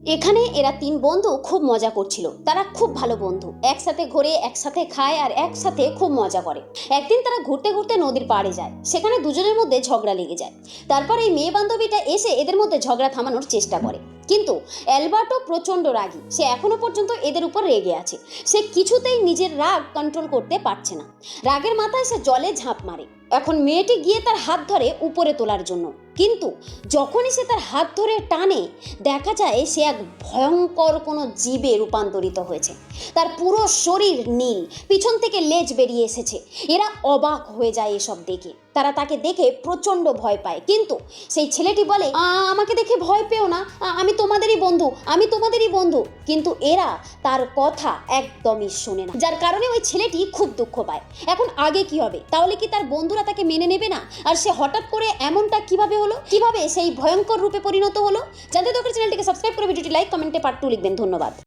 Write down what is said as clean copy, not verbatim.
এখানে এরা তিন বন্ধু খুব মজা করছিল। তারা খুব ভালো বন্ধু, একসাথে ঘোরে, একসাথে খায় আর একসাথে খুব মজা করে। একদিন তারা ঘুরতে ঘুরতে নদীর পাড়ে যায়। সেখানে দুজনের মধ্যে ঝগড়া লেগে যায়। তারপর এই মেয়ে বান্ধবীটা এসে এদের মধ্যে ঝগড়া থামানোর চেষ্টা করে, কিন্তু অ্যালবার্টো প্রচন্ড রাগী। সে এখনো পর্যন্ত এদের উপর রেগে আছে। সে কিছুতেই নিজের রাগ কন্ট্রোল করতে পারছে না। রাগের মাথায় সে জলে ঝাঁপ মারে। এখন মেয়েটি গিয়ে তার হাত ধরে উপরে তোলার জন্য, কিন্তু যখনই সে তার হাত ধরে টানে, দেখা যায় সে এক ভয়ঙ্কর কোনো জীবে রূপান্তরিত হয়েছে। তার পুরো শরীর নীল, পিছন থেকে লেজ বেরিয়ে এসেছে। এরা অবাক হয়ে যায় এসব দেখে। তারা তাকে দেখে প্রচণ্ড ভয় পায়, কিন্তু সেই ছেলেটি বলে, আমাকে দেখে ভয় পেও না, আমি তোমাদেরই বন্ধু, আমি তোমাদেরই বন্ধু। কিন্তু এরা তার কথা একদমই শোনে না, যার কারণে ওই ছেলেটি খুব দুঃখ পায়। এখন আগে কি হবে? তাহলে কি তার বন্ধুরা তাকে মেনে নেবে না? আর সে হঠাৎ করে এমনটা কিভাবে হলো? কিভাবে সেই ভয়ঙ্কর রূপে পরিণত হলো? জানতে দরকার চ্যানেলটিকে সাবস্ক্রাইব করে ভিডিওটি লাইক কমেন্টে পার্ট 2 লিখবেন। ধন্যবাদ।